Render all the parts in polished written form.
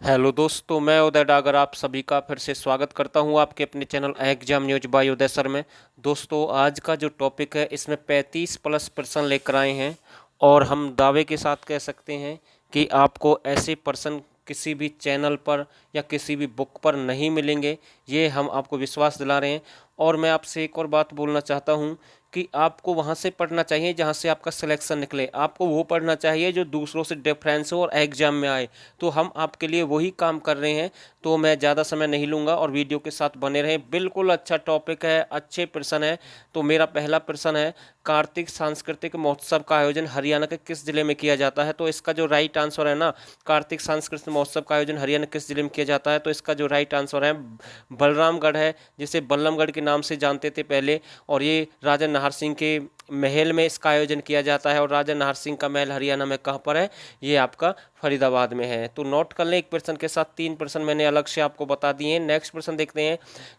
Hello दोस्तों, मैं उदय डागर आप सभी का फिर से स्वागत करता हूं आपके अपने चैनल एग्जाम न्यूज बाय उदय सर में। दोस्तों, आज का जो टॉपिक है इसमें 35 प्लस पर्सन लेकर आए हैं और हम दावे के साथ कह सकते हैं कि आपको ऐसे पर्सन किसी भी चैनल पर या किसी भी बुक पर नहीं मिलेंगे। ये हम आपको विश्वास दिला रहे हैं। और मैं आपसे एक और बात बोलना चाहता हूँ कि आपको वहाँ से पढ़ना चाहिए जहाँ से आपका सिलेक्शन निकले। आपको वो पढ़ना चाहिए जो दूसरों से डिफरेंस हो और एग्जाम में आए। तो हम आपके लिए वही काम कर रहे हैं। तो मैं ज़्यादा समय नहीं लूँगा और वीडियो के साथ बने रहें। बिल्कुल अच्छा टॉपिक है, अच्छे प्रश्न है। तो मेरा पहला प्रश्न है, कार्तिक सांस्कृतिक महोत्सव का आयोजन हरियाणा के किस जिले में किया जाता है? तो इसका जो राइट आंसर है ना, कार्तिक सांस्कृतिक महोत्सव का आयोजन हरियाणा किस जिले में किया जाता है, तो इसका जो राइट आंसर है बलरामगढ़ है, जिसे बल्लमगढ़ के नाम से जानते थे पहले। और ये राजा नाहर सिंह के महल में इसका आयोजन किया जाता है। और राजा नाहर सिंह का महल हरियाणा में कहाँ पर है? ये आपका फरीदाबाद में है। तो नोट कर लें, एक प्रश्न के साथ 3 प्रश्न मैंने अलग से आपको बता दिए हैं। नेक्स्ट प्रश्न देखते हैं,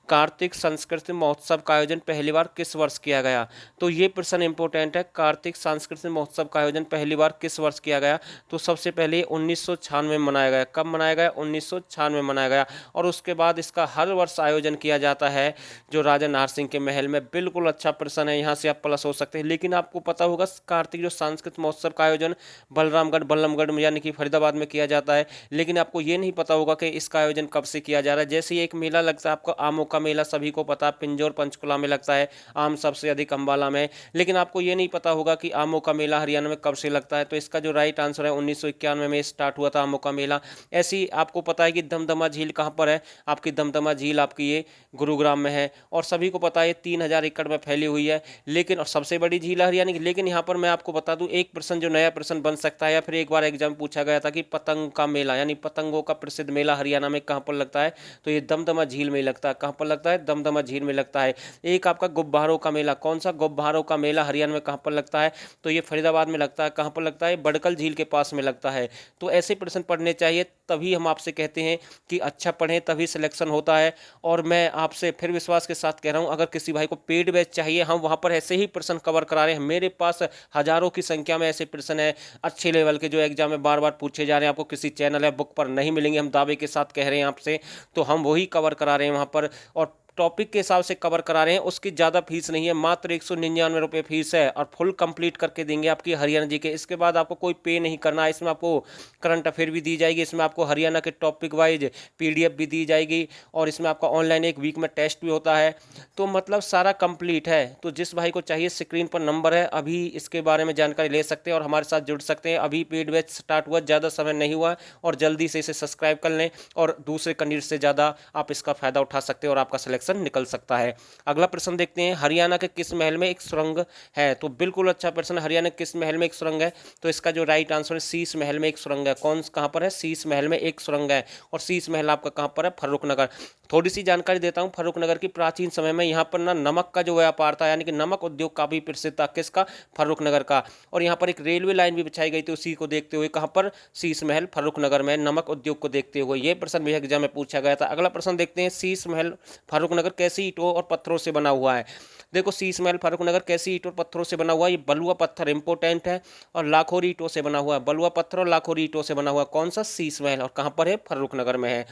कार्तिक सांस्कृतिक महोत्सव का आयोजन पहली बार किस वर्ष किया गया? तो ये प्रश्न इंपॉर्टेंट है। कार्तिक सांस्कृतिक महोत्सव का आयोजन पहली बार किस वर्ष किया गया? तो सबसे पहले 1996 में मनाया गया। कब मनाया गया? 1996 में मनाया गया। और उसके बाद इसका हर वर्ष आयोजन किया जाता है जो राजा नाहर सिंह के महल में। बिल्कुल अच्छा प्रश्न है, यहाँ से आप प्लस हो सकते हैं। लेकिन आपको पता होगा कार्तिक जो सांस्कृतिक महोत्सव का आयोजन बलरामगढ़ बल्लमगढ़ में यानी कि फरीदाबाद में किया जाता है। लेकिन आपको ये नहीं पता होगा कि इसका आयोजन कब से किया जा रहा है। जैसे ही एक मेला लगता है, आपको आमों का मेला सभी को पता है, पिंजौर पंचकुला में लगता है। आम सबसे अधिक अम्बाला में। लेकिन आपको ये नहीं पता होगा कि आमों का मेला हरियाणा में कब से लगता है। तो इसका जो राइट आंसर है 1991 में स्टार्ट हुआ था आमों का मेला। ऐसे ही आपको पता है कि दमदमा झील कहाँ पर है? आपकी दमदमा झील आपकी ये गुरुग्राम में है। और सभी को पता है 3000 एकड़ में फैली हुई है। लेकिन और सबसे बड़ी झील है हरियाणा की। लेकिन यहाँ पर मैं आपको बता दूं, एक प्रश्न जो नया प्रश्न बन सकता है, या फिर एक बार एग्जाम पूछा गया था कि पतंग का मेला यानी पतंगों का प्रसिद्ध मेला हरियाणा में कहाँ पर लगता है? तो ये दमदमा झील में लगता है। कहाँ पर लगता है? दमदमा झील में लगता है। एक आपका गुब्बारों का मेला, कौन सा गुब्बारों का मेला हरियाणा में कहाँ पर लगता है? तो ये फरीदाबाद में लगता है। कहाँ पर लगता है? बड़कल झील के पास में लगता है। तो ऐसे प्रश्न पढ़ने चाहिए, तभी हम आपसे कहते हैं कि अच्छा पढ़ें, तभी सिलेक्शन होता है। और मैं आपसे फिर विश्वास के साथ कह रहा हूं, अगर किसी भाई को पेड बैच चाहिए, हम वहां पर ऐसे ही प्रश्न कवर करा रहे हैं। मेरे पास हजारों की संख्या में ऐसे प्रश्न है अच्छे लेवल के जो एग्जाम में बार बार पूछे जा रहे हैं, आपको किसी चैनल या बुक पर नहीं मिलेंगे। हम दावे के साथ कह रहे हैं आपसे। तो हम वही कवर करा रहे हैं वहां पर। और टॉपिक के हिसाब से कवर करा रहे हैं। उसकी ज़्यादा फीस नहीं है, मात्र 199 रुपये फीस है। और फुल कंप्लीट करके देंगे आपकी हरियाणा जी के। इसके बाद आपको कोई पे नहीं करना है। इसमें आपको करंट अफेयर भी दी जाएगी, इसमें आपको हरियाणा के टॉपिक वाइज पीडीएफ भी दी जाएगी, और इसमें आपका ऑनलाइन एक वीक में टेस्ट भी होता है। तो मतलब सारा कंप्लीट है। तो जिस भाई को चाहिए, स्क्रीन पर नंबर है, अभी इसके बारे में जानकारी ले सकते हैं और हमारे साथ जुड़ सकते हैं। अभी पेड बैच स्टार्ट हुआ, ज़्यादा समय नहीं हुआ, और जल्दी से इसे सब्सक्राइब कर लें और दूसरे कैंडिडेट से ज़्यादा आप इसका फायदा उठा सकते हैं और आपका सिलेक्शन निकल सकता है। अगला प्रश्न देखते हैं, हरियाणा के किस महल में एक सुरंग है? तो बिल्कुल अच्छा प्रश्न, हरियाणा के किस महल में एक सुरंग है? तो इसका जो राइट आंसर है शीश महल में एक सुरंग है। कौन कहाँ पर है? शीश महल में एक सुरंग है। और शीश महल आपका कहाँ पर है? फर्रुखनगर। थोड़ी सी जानकारी देता हूँ फर्रुखनगर की। प्राचीन समय में यहाँ पर ना नमक का जो व्यापार था, यानी कि नमक उद्योग काफी प्रसिद्ध था। किसका? फर्रुखनगर का। और यहाँ पर एक रेलवे लाइन भी बिछाई गई थी उसी को देखते हुए। कहाँ पर? शीश महल फर्रुखनगर में, नमक उद्योग को देखते हुए। ये प्रश्न भी एग्जाम में पूछा गया था। अगला प्रश्न देखते हैं, शीश महल फर्रुखनगर कैसी ईंटों और पत्थरों से बना हुआ है? देखो, शीश महल फर्रुखनगर कैसी ईंटों और पत्थरों से बना हुआ है? ये बलुआ पत्थर इंपोर्टेंट है, और लाखोरी ईंटों से बना हुआ है। बलुआ पत्थर और लाखोरी ईंटों से बना हुआ। कौन सा? शीश महल। और कहाँ पर है? फर्रुखनगर में है।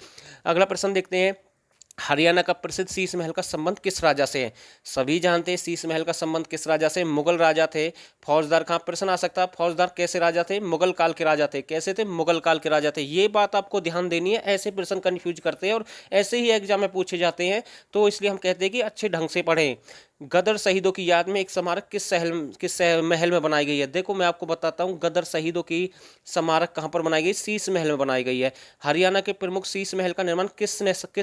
अगला प्रश्न देखते हैं, हरियाणा का प्रसिद्ध शीश महल का संबंध किस राजा से है? सभी जानते हैं शीश महल का संबंध किस राजा से? मुगल राजा थे। फौजदार, कहाँ प्रश्न आ सकता है, फौजदार कैसे राजा थे? मुगल काल के राजा थे। कैसे थे? मुगल काल के राजा थे। ये बात आपको ध्यान देनी है। ऐसे प्रश्न कंफ्यूज करते हैं और ऐसे ही एग्जाम में पूछे जाते हैं। तो इसलिए हम कहते हैं कि अच्छे ढंग से पढ़ें। गदर शहीदों की याद में एक स्मारक किस महल में बनाई गई है? देखो, मैं आपको बताता हूँ, गदर शहीदों की स्मारक कहाँ पर बनाई गई? शीश महल में बनाई गई है। हरियाणा के प्रमुख शीश महल का निर्माण किस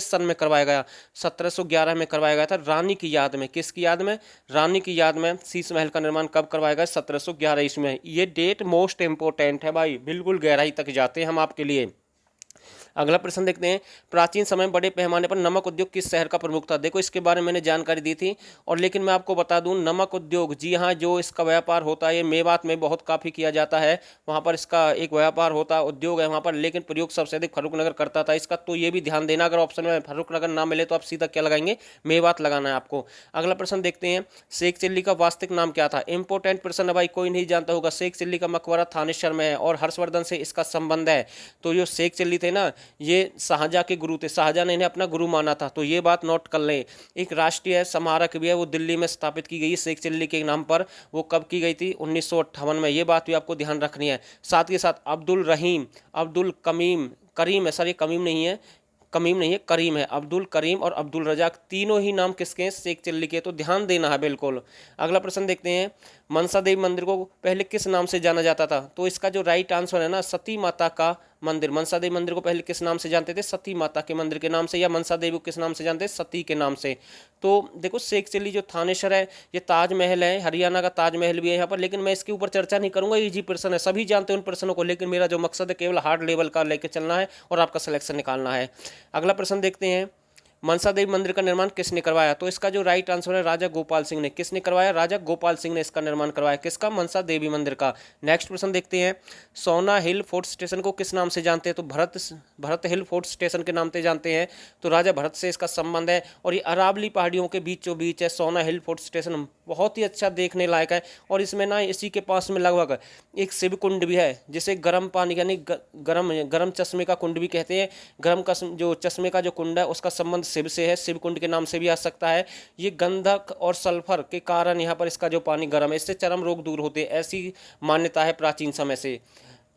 सन में करवाया गया? 1711 में करवाया गया था, रानी की याद में। किसकी याद में? रानी की याद में शीश महल का निर्माण कब करवाया गया? 1711 ईस्वी में। ये डेट मोस्ट इंपोर्टेंट है भाई, बिल्कुल गहराई तक जाते हैं हम आपके लिए। अगला प्रश्न देखते हैं, प्राचीन समय में बड़े पैमाने पर नमक उद्योग किस शहर का प्रमुख था? देखो, इसके बारे में मैंने जानकारी दी थी। और लेकिन मैं आपको बता दूं, नमक उद्योग, जी हाँ, जो इसका व्यापार होता है ये मेवात में बहुत काफ़ी किया जाता है। वहाँ पर इसका एक व्यापार होता है, उद्योग है वहाँ पर। लेकिन प्रयोग सबसे अधिक फर्रुखनगर करता था इसका। तो ये भी ध्यान देना, अगर ऑप्शन में फर्रुखनगर ना मिले तो आप सीधा क्या लगाएंगे? मेवात लगाना है आपको। अगला प्रश्न देखते हैं, शेख चिल्ली का वास्तविक नाम क्या था? इंपॉर्टेंट प्रश्न है भाई, कोई नहीं जानता होगा। शेख चिल्ली का मकबरा थानेश्वर में है और हर्षवर्धन से इसका संबंध है। तो जो शेख चिल्ली थे ना, ये शाहजहाँ के गुरु थे, शाहजहाँ ने इन्हें अपना गुरु माना था, तो ये बात नोट कर लें। एक राष्ट्रीय स्मारक भी है, वो दिल्ली में स्थापित की गई शेख चिल्ली के नाम पर। वो कब की गई थी? 1958 में। ये बात भी आपको ध्यान रखनी है। साथ के साथ अब्दुल रहीम, अब्दुल कमीम, करीम है सर, ये कमीम नहीं है, कमीम नहीं है, करीम है। अब्दुल करीम और अब्दुल रजाक तीनों ही नाम किसके हैं? शेख चिल्ली के, तो ध्यान देना है बिल्कुल। अगला प्रश्न देखते हैं, मनसा देवी मंदिर को पहले किस नाम से जाना जाता था? तो इसका जो राइट आंसर है ना, सती माता का मंदिर। मनसा देवी मंदिर को पहले किस नाम से जानते थे? सती माता के मंदिर के नाम से, या मनसा देवी को किस नाम से जानते हैं? सती के नाम से। तो देखो शेख चिल्ली जो थानेश्वर है, ये ताजमहल है, हरियाणा का ताजमहल भी है यहाँ पर, लेकिन मैं इसके ऊपर चर्चा नहीं करूंगा, इजी प्रश्न है, सभी जानते हैं उन प्रश्नों को, लेकिन मेरा जो मकसद है केवल हार्ड लेवल का लेके चलना है और आपका सिलेक्शन निकालना है। अगला प्रश्न देखते हैं, मनसा देवी मंदिर का निर्माण किसने करवाया? तो इसका जो राइट आंसर है राजा गोपाल सिंह ने। किसने करवाया? राजा गोपाल सिंह ने इसका निर्माण करवाया। किसका? मनसा देवी मंदिर का। नेक्स्ट प्रश्न देखते हैं, सोना हिल फोर्ट स्टेशन को किस नाम से जानते हैं? तो भरत हिल फोर्ट स्टेशन के नाम से जानते हैं। तो राजा भरत से इसका संबंध है, और ये अरावली पहाड़ियों के बीचों बीच है सोना हिल फोर्ट स्टेशन। बहुत ही अच्छा देखने लायक है, और इसमें ना इसी के पास में लगभग एक शिव कुंड भी है, जिसे गर्म पानी यानी गर्म चश्मे का कुंड भी कहते हैं। गर्म का जो चश्मे का जो कुंड है उसका संबंध शिव से है, शिव कुंड के नाम से भी आ सकता है। ये गंधक और सल्फर के कारण यहाँ पर इसका जो पानी गर्म है, इससे चर्म रोग दूर होते हैं, ऐसी मान्यता है प्राचीन समय से।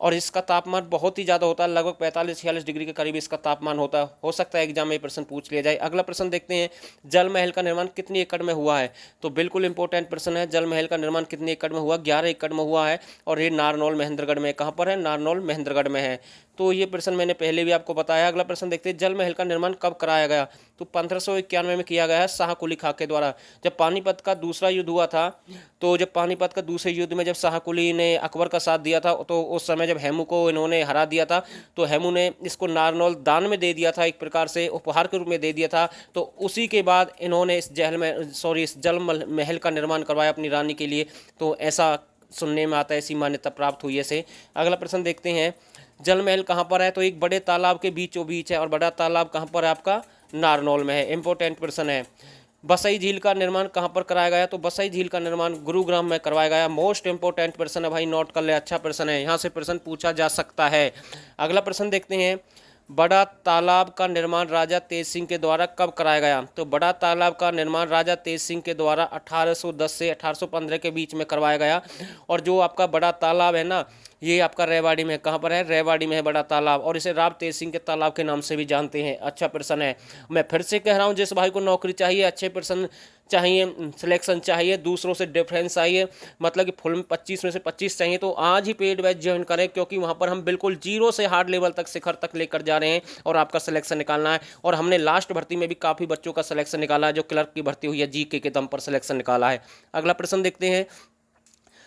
और इसका तापमान बहुत ही ज़्यादा होता है, लगभग 45-46 डिग्री के करीब इसका तापमान होता है। हो सकता है एग्जाम में ये प्रश्न पूछ लिया जाए। अगला प्रश्न देखते हैं, जल महल का निर्माण कितनी एकड़ में हुआ है? तो बिल्कुल इंपॉर्टेंट प्रश्न है, जल महल का निर्माण कितनी एकड़ में हुआ? 11 एकड़ में हुआ है, और ये नारनौल महेंद्रगढ़ में। कहाँ पर है? नारनौल महेंद्रगढ़ में है। तो ये प्रश्न मैंने पहले भी आपको बताया। अगला प्रश्न देखते हैं, जल महल का निर्माण कब कराया गया? तो 1591 में किया गया है शाह कुली खां के द्वारा। जब पानीपत का दूसरा युद्ध हुआ था, तो जब पानीपत का दूसरे युद्ध में जब शाह कुली ने अकबर का साथ दिया था, तो उस समय जब हेमू को इन्होंने हरा दिया था, तो हेमू ने इसको नारनौल दान में दे दिया था, एक प्रकार से उपहार के रूप में दे दिया था। तो उसी के बाद इन्होंने इस जल महल का निर्माण करवाया अपनी रानी के लिए। तो ऐसा सुनने में आता है, ऐसी मान्यता प्राप्त हुई है से। अगला प्रश्न देखते हैं, जल महल कहाँ पर है? तो एक बड़े तालाब के बीचों बीच है, और बड़ा तालाब कहाँ पर है? आपका नारनौल में है। इंपॉर्टेंट प्रश्न है। बसई झील का निर्माण कहाँ पर कराया गया? तो बसई झील का निर्माण गुरुग्राम में करवाया गया। मोस्ट इंपॉर्टेंट प्रश्न है भाई, नोट कर ले, अच्छा प्रश्न है, यहाँ से प्रश्न पूछा जा सकता है। अगला प्रश्न देखते हैं, बड़ा तालाब का निर्माण राजा तेज सिंह के द्वारा कब कराया गया? तो बड़ा तालाब का निर्माण राजा तेज सिंह के द्वारा 1810 से 1815 के बीच में करवाया गया। और जो आपका बड़ा तालाब है ना, ये आपका रेवाड़ी में। कहाँ पर है? रेवाड़ी में है बड़ा तालाब, और इसे राव तेज सिंह के तालाब के नाम से भी जानते हैं। अच्छा प्रश्न है। मैं फिर से कह रहा हूँ, जिस भाई को नौकरी चाहिए, अच्छे प्रश्न चाहिए, सिलेक्शन चाहिए, दूसरों से डिफरेंस चाहिए, मतलब कि फुल 25 में से 25 चाहिए, तो आज ही पेड बैच ज्वाइन करें, क्योंकि वहाँ पर हम बिल्कुल जीरो से हार्ड लेवल तक, शिखर तक लेकर जा रहे हैं, और आपका सिलेक्शन निकालना है। और हमने लास्ट भर्ती में भी काफ़ी बच्चों का सिलेक्शन निकाला है, जो क्लर्क की भर्ती हुई है, जीके के दम पर सिलेक्शन निकाला है। अगला प्रश्न देखते हैं,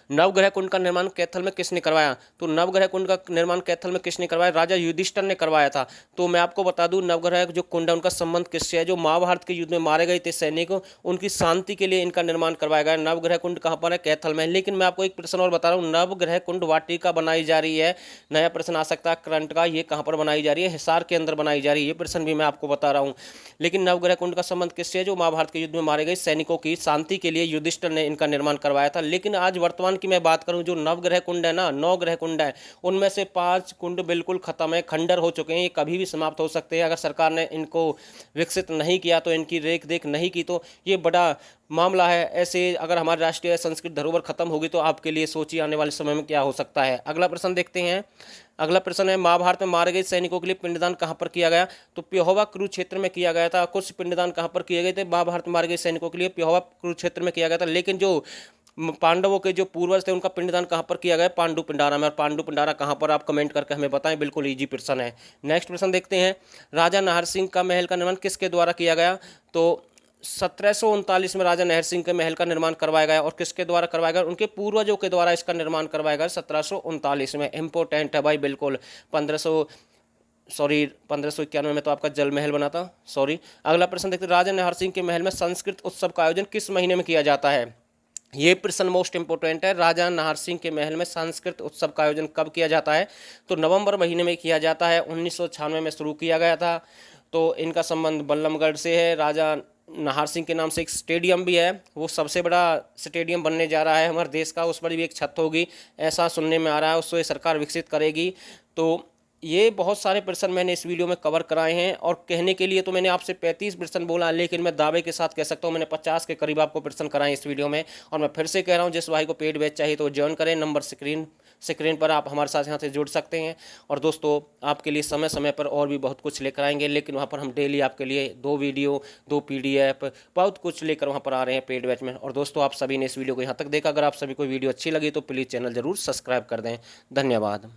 नवग्रह कुंड का निर्माण कैथल में किसने करवाया? तो नवग्रह कुंड का निर्माण कैथल में किसने करवाया? राजा युधिष्ठिर ने करवाया था। तो मैं आपको बता दूं, नवग्रह जो कुंड है उनका संबंध किससे है? जो महाभारत के युद्ध में मारे गए थे सैनिकों, उनकी शांति के लिए इनका निर्माण करवाया गया। नवग्रह कुंड कहाँ पर है? कैथल में। लेकिन मैं आपको एक प्रश्न और बता रहा हूँ, नवग्रह कुंड वाटिका बनाई जा रही है, नया प्रश्न आ सकता है करंट का, ये कहाँ पर बनाई जा रही है? हिसार के अंदर बनाई जा रही है, ये प्रश्न भी मैं आपको बता रहा हूँ। लेकिन नवग्रह कुंड का संबंध किससे है? जो महाभारत के युद्ध में मारे गए सैनिकों की शांति के लिए युधिष्ठिर ने इनका निर्माण करवाया था। लेकिन आज वर्तमान की मैं बात करूं, जो नवग्रह कुंड है ना, 9 ग्रह कुंड है, उनमें से 5 कुंड बिल्कुल खत्म है, खंडर हो चुके हैं, ये कभी भी समाप्त हो सकते हैं। अगर सरकार ने इनको विकसित नहीं किया, तो इनकी रेख देख नहीं की, तो ये बड़ा मामला है। ऐसे अगर हमारी राष्ट्रीय संस्कृत धरोहर खत्म होगी, तो आपके लिए सोचिए आने वाले समय में क्या हो सकता है। अगला प्रश्न देखते हैं। अगला प्रश्न है, महाभारत में मारे गए सैनिकों के लिए पिंडदान कहाँ पर किया गया? तो प्योहवा कुरुक्षेत्र में किया गया था। कुछ पिंडदान कहाँ पर किए गए थे? महाभारत में मारे गए सैनिकों के लिए प्योहवा कुरुक्षेत्र में किया गया था। लेकिन जो पांडवों के जो पूर्वज थे, उनका पिंडदान कहाँ पर किया गया? पांडु पिंडारा में। और पांडु पिंडारा कहाँ पर? आप कमेंट करके हमें बताएं, बिल्कुल इजी प्रश्न है। नेक्स्ट प्रश्न देखते हैं, राजा नाहर सिंह का महल का निर्माण किसके द्वारा किया गया? तो 1739 में राजा नाहर सिंह के महल का निर्माण करवाया गया। और किसके द्वारा करवाया गया? उनके पूर्वजों के द्वारा इसका निर्माण करवाया गया 1739 में। इंपॉर्टेंट है भाई, बिल्कुल। 1591 में तो आपका जल महल बना था, सॉरी। अगला प्रश्न देखते हैं, राजा नाहर सिंह के महल में संस्कृत उत्सव का आयोजन किस महीने में किया जाता है? ये प्रश्न मोस्ट इंपोर्टेंट है। राजा नाहर सिंह के महल में सांस्कृतिक उत्सव का आयोजन कब किया जाता है? तो नवंबर महीने में किया जाता है। 1996 में शुरू किया गया था। तो इनका संबंध बल्लभगढ़ से है। राजा नाहर सिंह के नाम से एक स्टेडियम भी है, वो सबसे बड़ा स्टेडियम बनने जा रहा है हमारे देश का, उस पर भी एक छत होगी, ऐसा सुनने में आ रहा है। उसको सरकार विकसित करेगी। तो ये बहुत सारे प्रश्न मैंने इस वीडियो में कवर कराए हैं, और कहने के लिए तो मैंने आपसे 35 प्रश्न बोला, लेकिन मैं दावे के साथ कह सकता हूँ मैंने 50 के करीब आपको प्रश्न कराए इस वीडियो में। और मैं फिर से कह रहा हूँ, जिस भाई को पेड बैच चाहिए तो ज्वाइन करें, नंबर स्क्रीन पर आप हमारे साथ यहाँ से जुड़ सकते हैं। और दोस्तों, आपके लिए समय समय पर और भी बहुत कुछ लेकर आएंगे, लेकिन वहाँ पर हम डेली आपके लिए 2 वीडियो, 2 PDF, बहुत कुछ लेकर वहाँ पर आ रहे हैं पेड बैच में। और दोस्तों, आप सभी ने इस वीडियो को यहाँ तक देखा, अगर आप सभी को वीडियो अच्छी लगी तो प्लीज़ चैनल ज़रूर सब्सक्राइब कर दें। धन्यवाद।